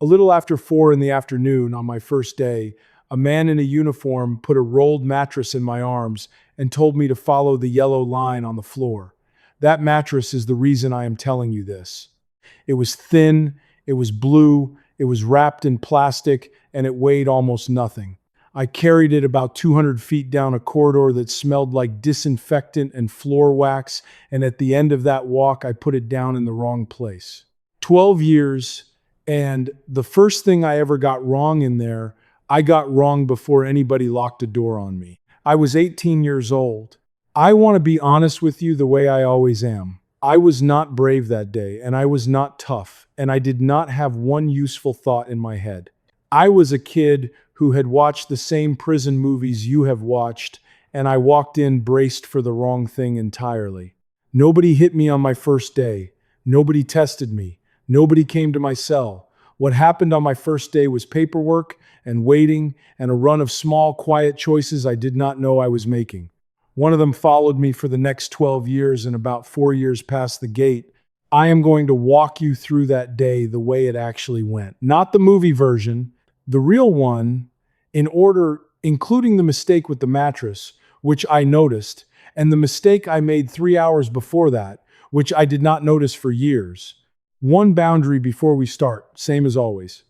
A little after 4 in the afternoon on my first day, a man in a uniform put a rolled mattress in my arms and told me to follow the yellow line on the floor. That mattress is the reason I am telling you this. It was thin, it was blue, it was wrapped in plastic, and it weighed almost nothing. I carried it about 200 feet down a corridor that smelled like disinfectant and floor wax, and at the end of that walk, I put it down in the wrong place. 12 years, and the first thing I ever got wrong in there, I got wrong before anybody locked a door on me. I was 18 years old. I want to be honest with you the way I always am. I was not brave that day, and I was not tough, and I did not have one useful thought in my head. I was a kid who had watched the same prison movies you have watched, and I walked in braced for the wrong thing entirely. Nobody hit me on my first day. Nobody tested me. Nobody came to my cell. What happened on my first day was paperwork and waiting and a run of small, quiet choices I did not know I was making. One of them followed me for the next 12 years, and about 4 years past the gate. I am going to walk you through that day the way it actually went. Not the movie version, the real one, in order, including the mistake with the mattress, which I noticed, and the mistake I made 3 hours before that, which I did not notice for years. One boundary before we start, same as always.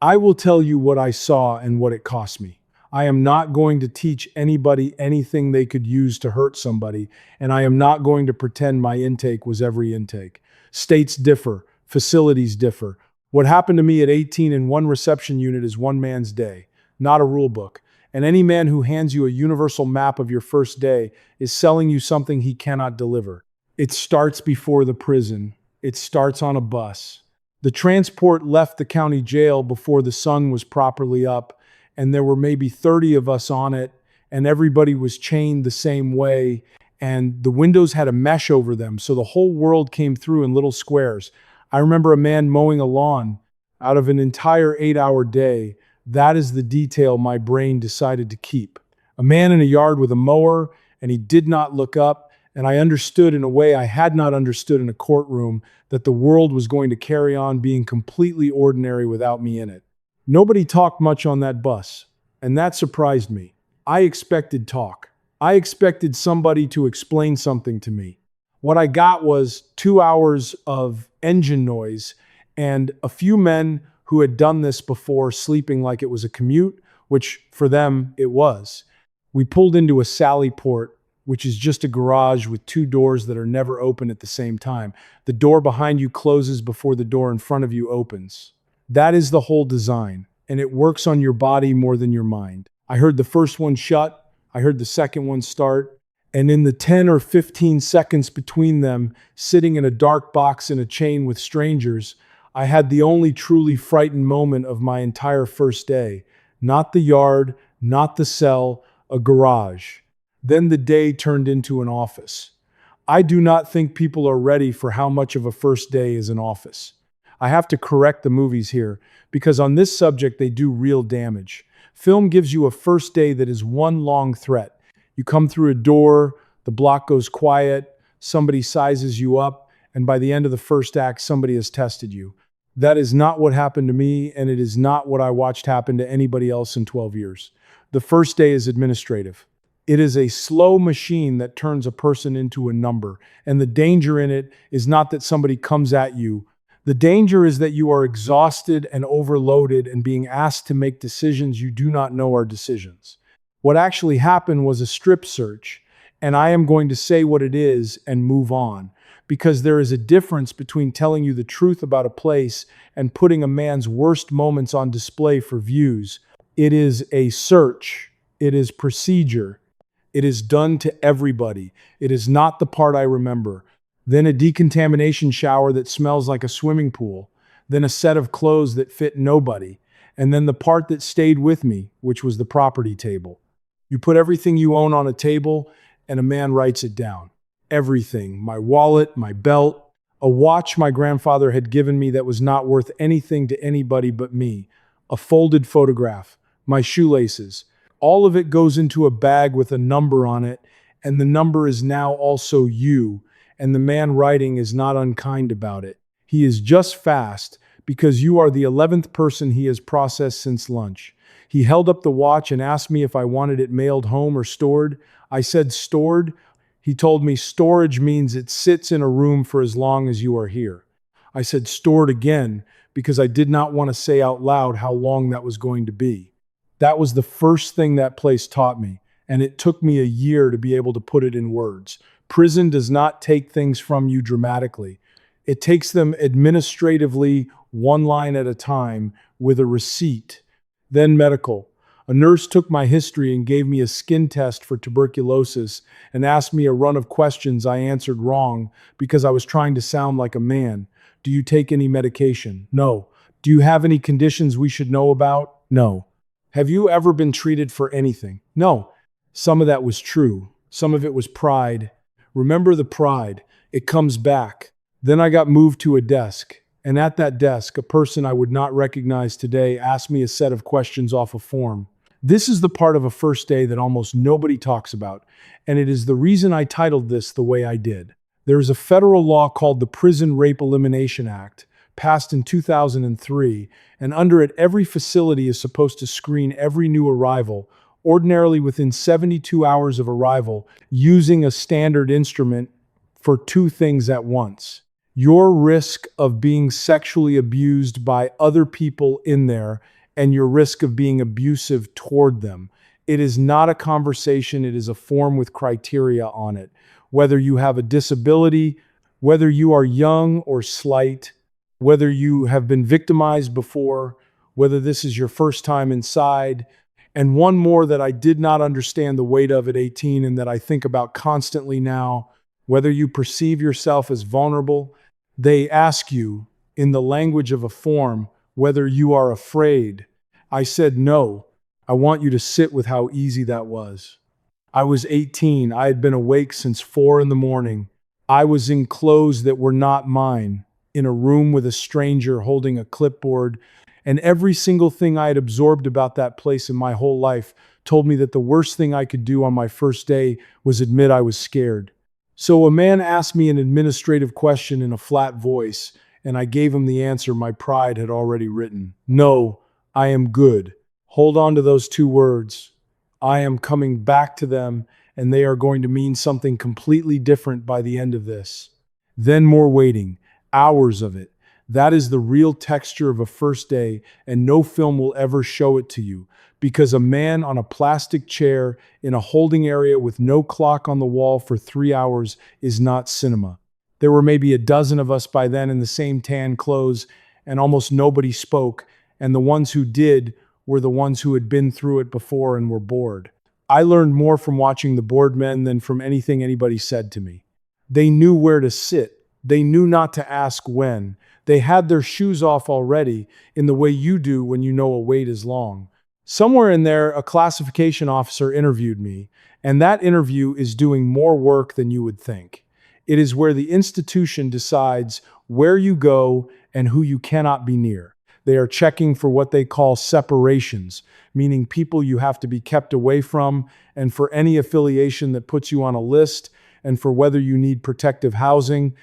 I will tell you what I saw and what it cost me. I am not going to teach anybody anything they could use to hurt somebody, and I am not going to pretend my intake was every intake. States differ, facilities differ. What happened to me at 18 in one reception unit is one man's day, not a rule book. And any man who hands you a universal map of your first day is selling you something he cannot deliver. It starts before the prison. It starts on a bus. The transport left the county jail before the sun was properly up, and there were maybe 30 of us on it, and everybody was chained the same way, and the windows had a mesh over them, so the whole world came through in little squares. I remember a man mowing a lawn out of an entire 8-hour day. That is the detail my brain decided to keep. A man in a yard with a mower, and he did not look up, and I understood in a way I had not understood in a courtroom that the world was going to carry on being completely ordinary without me in it. Nobody talked much on that bus, and that surprised me. I expected talk. I expected somebody to explain something to me. What I got was 2 hours of engine noise and a few men who had done this before sleeping like it was a commute, which for them it was. We pulled into a Sally Port, which is just a garage with 2 doors that are never open at the same time. The door behind you closes before the door in front of you opens. That is the whole design, and it works on your body more than your mind. I heard the first one shut, I heard the second one start, and in the 10 or 15 seconds between them, sitting in a dark box in a chain with strangers, I had the only truly frightened moment of my entire first day. Not the yard, not the cell, a garage. Then the day turned into an office. I do not think people are ready for how much of a first day is an office. I have to correct the movies here, because on this subject they do real damage. Film gives you a first day that is one long threat. You come through a door, the block goes quiet, somebody sizes you up, and by the end of the first act, somebody has tested you. That is not what happened to me, and it is not what I watched happen to anybody else in 12 years. The first day is administrative. It is a slow machine that turns a person into a number, and the danger in it is not that somebody comes at you. The danger is that you are exhausted and overloaded and being asked to make decisions you do not know are decisions. What actually happened was a strip search, and I am going to say what it is and move on, because there is a difference between telling you the truth about a place and putting a man's worst moments on display for views. It is a search. It is procedure. It is done to everybody. It is not the part I remember. Then a decontamination shower that smells like a swimming pool. Then a set of clothes that fit nobody. And then the part that stayed with me, which was the property table. You put everything you own on a table, and a man writes it down. Everything. My wallet, my belt, a watch my grandfather had given me that was not worth anything to anybody but me, a folded photograph, my shoelaces. All of it goes into a bag with a number on it, and the number is now also you, and the man writing is not unkind about it. He is just fast because you are the 11th person he has processed since lunch. He held up the watch and asked me if I wanted it mailed home or stored. I said stored. He told me storage means it sits in a room for as long as you are here. I said stored again because I did not want to say out loud how long that was going to be. That was the first thing that place taught me, and it took me a year to be able to put it in words. Prison does not take things from you dramatically. It takes them administratively, one line at a time, with a receipt. Then medical. A nurse took my history and gave me a skin test for tuberculosis and asked me a run of questions I answered wrong because I was trying to sound like a man. Do you take any medication? No. Do you have any conditions we should know about? No. Have you ever been treated for anything? No. Some of that was true. Some of it was pride. Remember the pride. It comes back. Then I got moved to a desk. And at that desk, a person I would not recognize today asked me a set of questions off a form. This is the part of a first day that almost nobody talks about, and it is the reason I titled this the way I did. There is a federal law called the Prison Rape Elimination Act, passed in 2003, and under it, every facility is supposed to screen every new arrival, ordinarily within 72 hours of arrival, using a standard instrument for two things at once. Your risk of being sexually abused by other people in there and your risk of being abusive toward them. It is not a conversation, it is a form with criteria on it. Whether you have a disability, whether you are young or slight, whether you have been victimized before, whether this is your first time inside, and one more that I did not understand the weight of at 18 and that I think about constantly now, whether you perceive yourself as vulnerable. They ask you, in the language of a form, whether you are afraid. I said no. I want you to sit with how easy that was. I was 18. I had been awake since 4 in the morning. I was in clothes that were not mine, in a room with a stranger holding a clipboard, and every single thing I had absorbed about that place in my whole life told me that the worst thing I could do on my first day was admit I was scared. So a man asked me an administrative question in a flat voice, and I gave him the answer my pride had already written. No, I am good. Hold on to those two words. I am coming back to them, and they are going to mean something completely different by the end of this. Then more waiting, hours of it. That is the real texture of a first day, and no film will ever show it to you, because a man on a plastic chair in a holding area with no clock on the wall for 3 hours is not cinema. There were maybe a dozen of us by then in the same tan clothes, and almost nobody spoke, and the ones who did were the ones who had been through it before and were bored. I learned more from watching the bored men than from anything anybody said to me. They knew where to sit. They knew not to ask when. They had their shoes off already in the way you do when you know a wait is long. Somewhere in there, a classification officer interviewed me, and that interview is doing more work than you would think. It is where the institution decides where you go and who you cannot be near. They are checking for what they call separations, meaning people you have to be kept away from, and for any affiliation that puts you on a list, and for whether you need protective housing.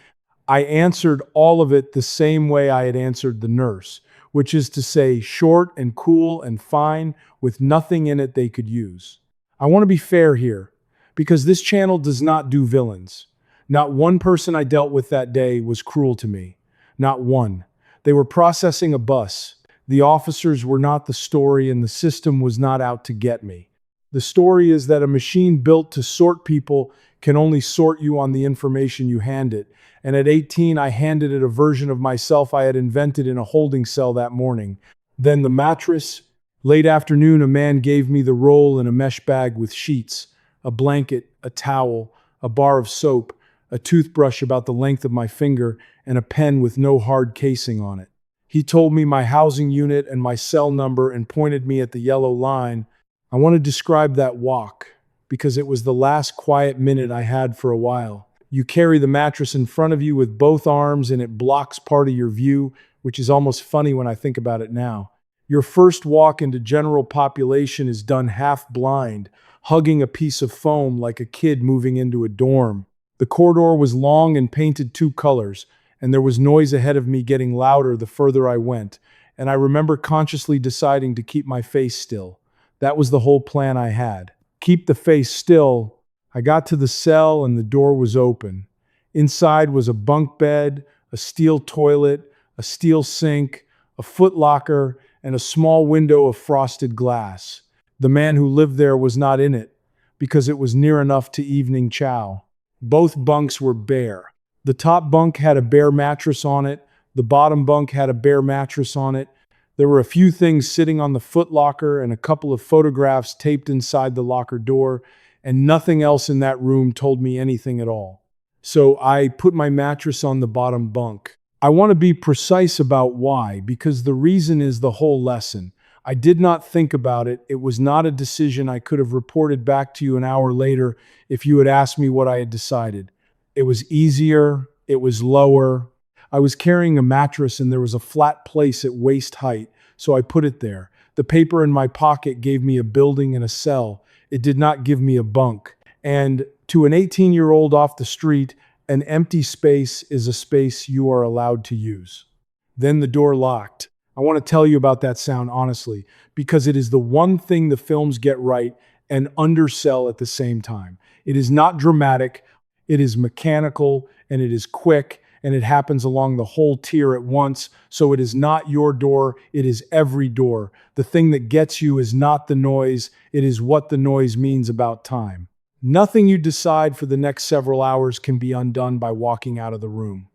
I answered all of it the same way I had answered the nurse, which is to say short and cool and fine with nothing in it they could use. I want to be fair here, because this channel does not do villains. Not one person I dealt with that day was cruel to me. Not one. They were processing a bus. The officers were not the story, and the system was not out to get me. The story is that a machine built to sort people can only sort you on the information you hand it. And at 18, I handed it a version of myself I had invented in a holding cell that morning. Then the mattress. Late afternoon, a man gave me the roll in a mesh bag with sheets, a blanket, a towel, a bar of soap, a toothbrush about the length of my finger, and a pen with no hard casing on it. He told me my housing unit and my cell number and pointed me at the yellow line. I want to describe that walk, because it was the last quiet minute I had for a while. You carry the mattress in front of you with both arms and it blocks part of your view, which is almost funny when I think about it now. Your first walk into general population is done half blind, hugging a piece of foam like a kid moving into a dorm. The corridor was long and painted 2 colors, and there was noise ahead of me getting louder the further I went, and I remember consciously deciding to keep my face still. That was the whole plan I had. Keep the face still. I got to the cell and the door was open. Inside was a bunk bed, a steel toilet, a steel sink, a foot locker, and a small window of frosted glass. The man who lived there was not in it, because it was near enough to evening chow. Both bunks were bare. The top bunk had a bare mattress on it. The bottom bunk had a bare mattress on it. There were a few things sitting on the foot locker and a couple of photographs taped inside the locker door, and nothing else in that room told me anything at all. So I put my mattress on the bottom bunk. I want to be precise about why, because the reason is the whole lesson. I did not think about it. It was not a decision I could have reported back to you an hour later if you had asked me what I had decided. It was easier. It was lower. I was carrying a mattress and there was a flat place at waist height, so I put it there. The paper in my pocket gave me a building and a cell. It did not give me a bunk. And to an 18-year-old off the street, an empty space is a space you are allowed to use. Then the door locked. I want to tell you about that sound honestly, because it is the one thing the films get right and undersell at the same time. It is not dramatic, it is mechanical, and it is quick, and it happens along the whole tier at once, so it is not your door, it is every door. The thing that gets you is not the noise, it is what the noise means about time. Nothing you decide for the next several hours can be undone by walking out of the room.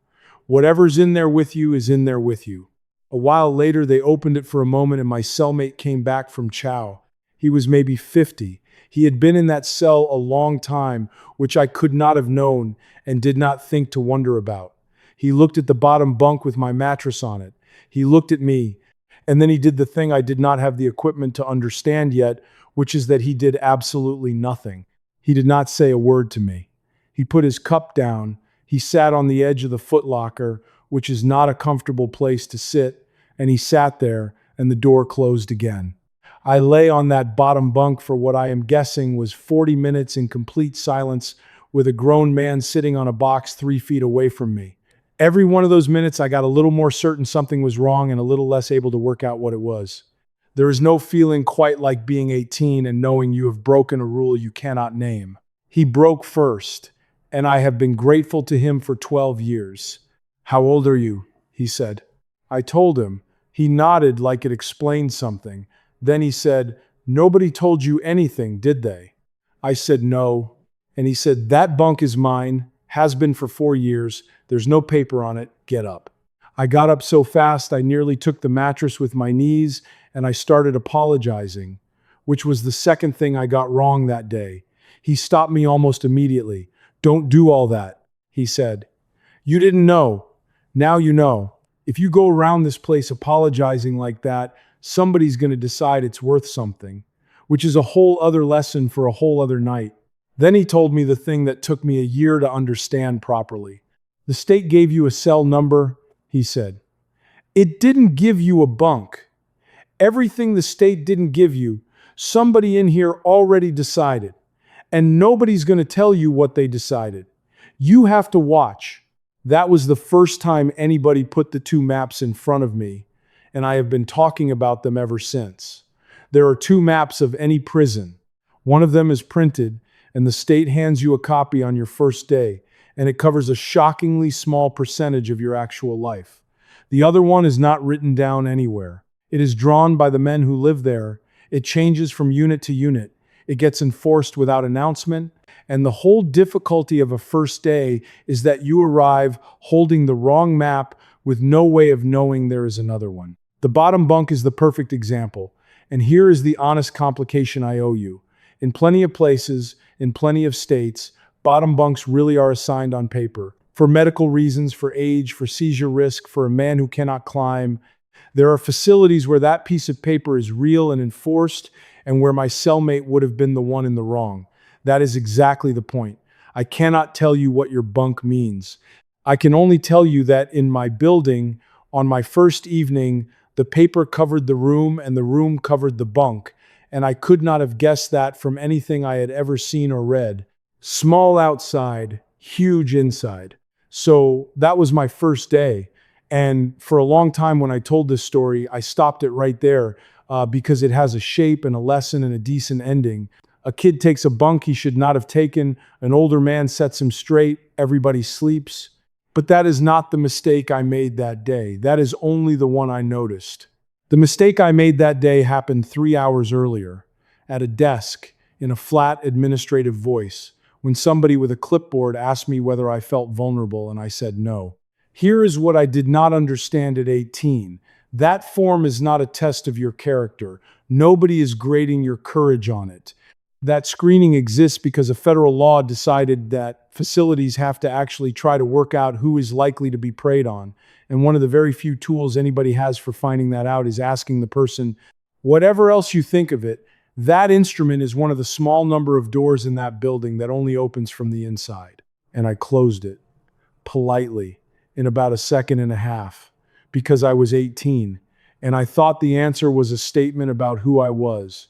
Whatever's in there with you is in there with you. A while later, they opened it for a moment and my cellmate came back from chow. He was maybe 50. He had been in that cell a long time, which I could not have known and did not think to wonder about. He looked at the bottom bunk with my mattress on it. He looked at me, and then he did the thing I did not have the equipment to understand yet, which is that he did absolutely nothing. He did not say a word to me. He put his cup down. He sat on the edge of the footlocker, which is not a comfortable place to sit, and he sat there, and the door closed again. I lay on that bottom bunk for what I am guessing was 40 minutes in complete silence with a grown man sitting on a box 3 feet away from me. Every one of those minutes, I got a little more certain something was wrong and a little less able to work out what it was. There is no feeling quite like being 18 and knowing you have broken a rule you cannot name. He broke first, and I have been grateful to him for 12 years. "How old are you?" he said. I told him. He nodded like it explained something. Then he said, "Nobody told you anything, did they?" I said, "No." And he said, "That bunk is mine, has been for 4 years. There's no paper on it. Get up." I got up so fast I nearly took the mattress with my knees, and I started apologizing, which was the second thing I got wrong that day. He stopped me almost immediately. "Don't do all that," he said. "You didn't know. Now you know. If you go around this place apologizing like that, somebody's going to decide it's worth something," which is a whole other lesson for a whole other night. Then he told me the thing that took me a year to understand properly. "The state gave you a cell number," he said. "It didn't give you a bunk. Everything the state didn't give you, somebody in here already decided. And nobody's going to tell you what they decided. You have to watch." That was the first time anybody put the two maps in front of me, and I have been talking about them ever since. There are two maps of any prison. One of them is printed, and the state hands you a copy on your first day, and it covers a shockingly small percentage of your actual life. The other one is not written down anywhere. It is drawn by the men who live there. It changes from unit to unit. It gets enforced without announcement, and the whole difficulty of a first day is that you arrive holding the wrong map with no way of knowing there is another one. The bottom bunk is the perfect example, and here is the honest complication I owe you. In plenty of places, in plenty of states, bottom bunks really are assigned on paper. For medical reasons, for age, for seizure risk, for a man who cannot climb. There are facilities where that piece of paper is real and enforced, and where my cellmate would have been the one in the wrong. That is exactly the point. I cannot tell you what your bunk means. I can only tell you that in my building, on my first evening, the paper covered the room and the room covered the bunk, and I could not have guessed that from anything I had ever seen or read. Small outside, huge inside. So that was my first day. And for a long time, when I told this story, I stopped it right there because it has a shape and a lesson and a decent ending. A kid takes a bunk he should not have taken. An older man sets him straight. Everybody sleeps. But that is not the mistake I made that day. That is only the one I noticed. The mistake I made that day happened 3 hours earlier, at a desk, in a flat administrative voice, when somebody with a clipboard asked me whether I felt vulnerable, and I said no. Here is what I did not understand at 18. That form is not a test of your character. Nobody is grading your courage on it. That screening exists because a federal law decided that facilities have to actually try to work out who is likely to be preyed on. And one of the very few tools anybody has for finding that out is asking the person, whatever else you think of it, that instrument is one of the small number of doors in that building that only opens from the inside. And I closed it, politely, in about a second and a half, because I was 18, and I thought the answer was a statement about who I was.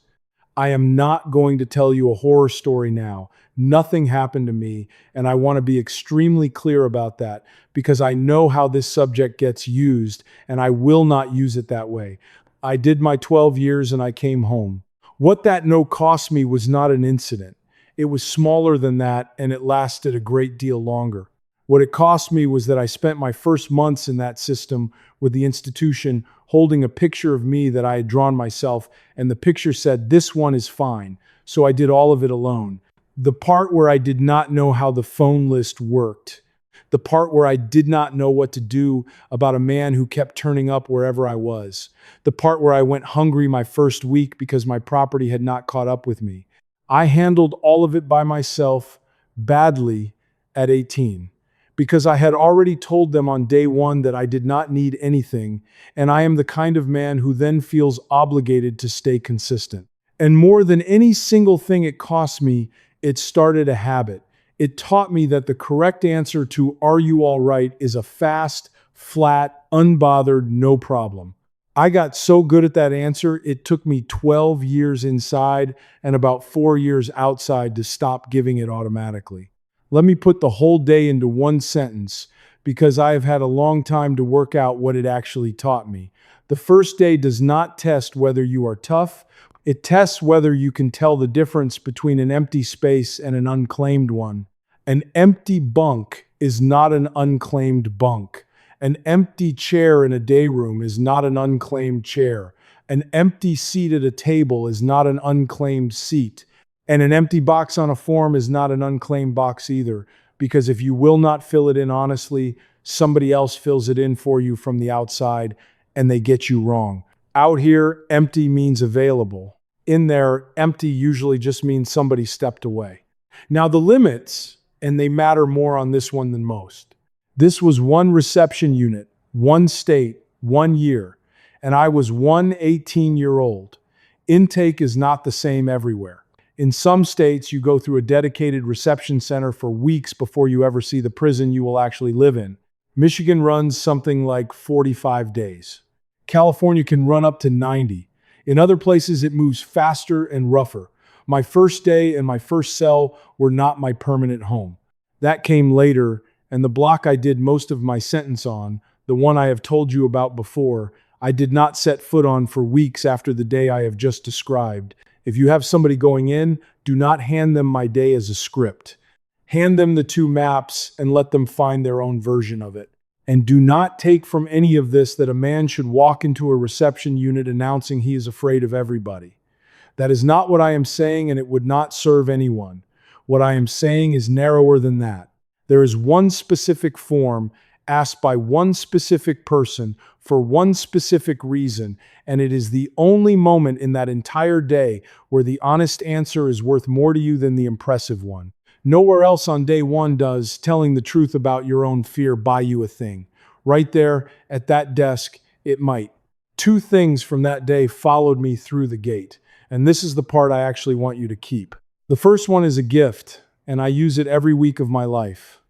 I am not going to tell you a horror story now. Nothing happened to me, and I want to be extremely clear about that because I know how this subject gets used, and I will not use it that way. I did my 12 years and I came home. What that no cost me was not an incident. It was smaller than that, and it lasted a great deal longer. What it cost me was that I spent my first months in that system with the institution holding a picture of me that I had drawn myself, and the picture said, "This one is fine." So I did all of it alone. The part where I did not know how the phone list worked, the part where I did not know what to do about a man who kept turning up wherever I was, the part where I went hungry my first week because my property had not caught up with me. I handled all of it by myself, badly, at 18. Because I had already told them on day one that I did not need anything, and I am the kind of man who then feels obligated to stay consistent. And more than any single thing it cost me, it started a habit. It taught me that the correct answer to "Are you all right?" is a fast, flat, unbothered, no problem. I got so good at that answer, it took me 12 years inside and about 4 years outside to stop giving it automatically. Let me put the whole day into one sentence because I have had a long time to work out what it actually taught me. The first day does not test whether you are tough. It tests whether you can tell the difference between an empty space and an unclaimed one. An empty bunk is not an unclaimed bunk. An empty chair in a day room is not an unclaimed chair. An empty seat at a table is not an unclaimed seat. And an empty box on a form is not an unclaimed box either, because if you will not fill it in honestly, somebody else fills it in for you from the outside, and they get you wrong. Out here, empty means available. In there, empty usually just means somebody stepped away. Now the limits, and they matter more on this one than most. This was one reception unit, one state, 1 year, and I was one 18-year-old. Intake is not the same everywhere. In some states, you go through a dedicated reception center for weeks before you ever see the prison you will actually live in. Michigan runs something like 45 days. California can run up to 90. In other places, it moves faster and rougher. My first day and my first cell were not my permanent home. That came later, and the block I did most of my sentence on, the one I have told you about before, I did not set foot on for weeks after the day I have just described. If you have somebody going in, do not hand them my day as a script. Hand them the 2 maps and let them find their own version of it. And do not take from any of this that a man should walk into a reception unit announcing he is afraid of everybody. That is not what I am saying, and it would not serve anyone. What I am saying is narrower than that. There is one specific form asked by one specific person for one specific reason, and it is the only moment in that entire day where the honest answer is worth more to you than the impressive one. Nowhere else on day one does telling the truth about your own fear buy you a thing. Right there at that desk, it might. 2 things from that day followed me through the gate, and this is the part I actually want you to keep. The first one is a gift, and I use it every week of my life.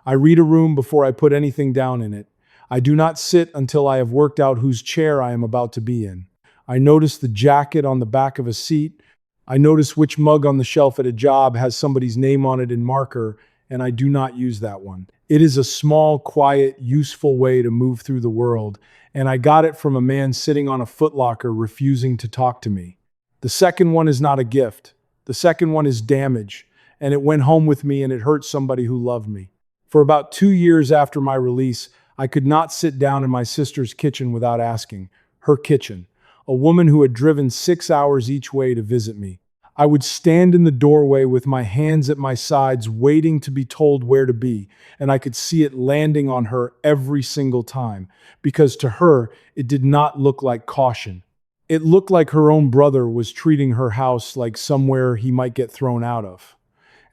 I read a room before I put anything down in it. I do not sit until I have worked out whose chair I am about to be in. I notice the jacket on the back of a seat. I notice which mug on the shelf at a job has somebody's name on it in marker, and I do not use that one. It is a small, quiet, useful way to move through the world, and I got it from a man sitting on a footlocker refusing to talk to me. The second one is not a gift. The second one is damage, and it went home with me and it hurt somebody who loved me. For about 2 years after my release, I could not sit down in my sister's kitchen without asking, her kitchen, a woman who had driven 6 hours each way to visit me. I would stand in the doorway with my hands at my sides, waiting to be told where to be, and I could see it landing on her every single time, because to her, it did not look like caution. It looked like her own brother was treating her house like somewhere he might get thrown out of.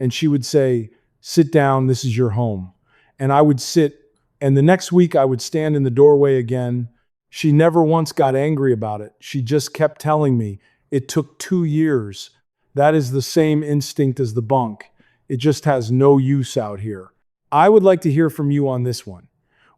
And she would say, "Sit down, this is your home." And I would sit, and the next week I would stand in the doorway again. She never once got angry about it. She just kept telling me, "It took 2 years. That is the same instinct as the bunk. It just has no use out here." I would like to hear from you on this one.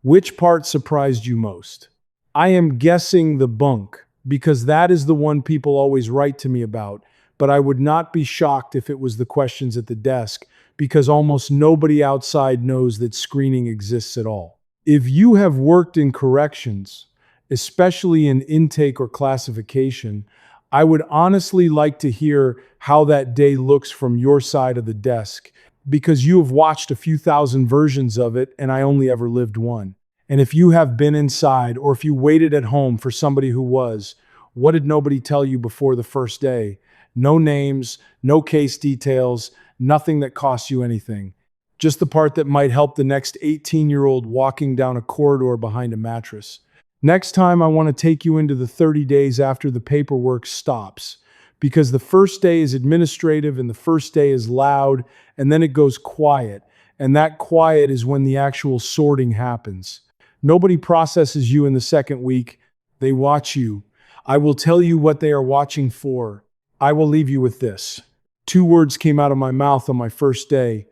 Which part surprised you most? I am guessing the bunk, because that is the one people always write to me about, but I would not be shocked if it was the questions at the desk, because almost nobody outside knows that screening exists at all. If you have worked in corrections, especially in intake or classification, I would honestly like to hear how that day looks from your side of the desk, because you have watched a few thousand versions of it and I only ever lived one. And if you have been inside, or if you waited at home for somebody who was, what did nobody tell you before the first day? No names, no case details, nothing that costs you anything. Just the part that might help the next 18-year-old walking down a corridor behind a mattress. Next time, I want to take you into the 30 days after the paperwork stops, because the first day is administrative and the first day is loud, and then it goes quiet, and that quiet is when the actual sorting happens. Nobody processes you in the second week. They watch you. I will tell you what they are watching for. I will leave you with this. 2 words came out of my mouth on my first day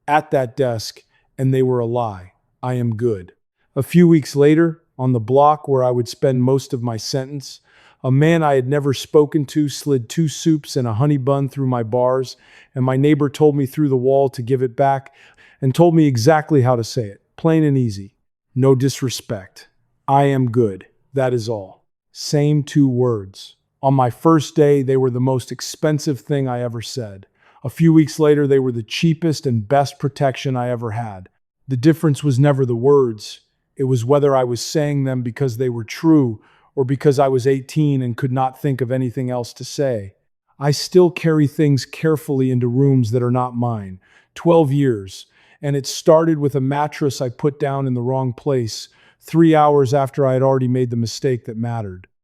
at that desk, and they were a lie. I am good. A few weeks later, on the block where I would spend most of my sentence, a man I had never spoken to slid 2 soups and a honey bun through my bars, and my neighbor told me through the wall to give it back and told me exactly how to say it, plain and easy. No disrespect. I am good. That is all. Same 2 words. On my first day, they were the most expensive thing I ever said. A few weeks later, they were the cheapest and best protection I ever had. The difference was never the words. It was whether I was saying them because they were true or because I was 18 and could not think of anything else to say. I still carry things carefully into rooms that are not mine. 12 years. And it started with a mattress I put down in the wrong place 3 hours after I had already made the mistake that mattered.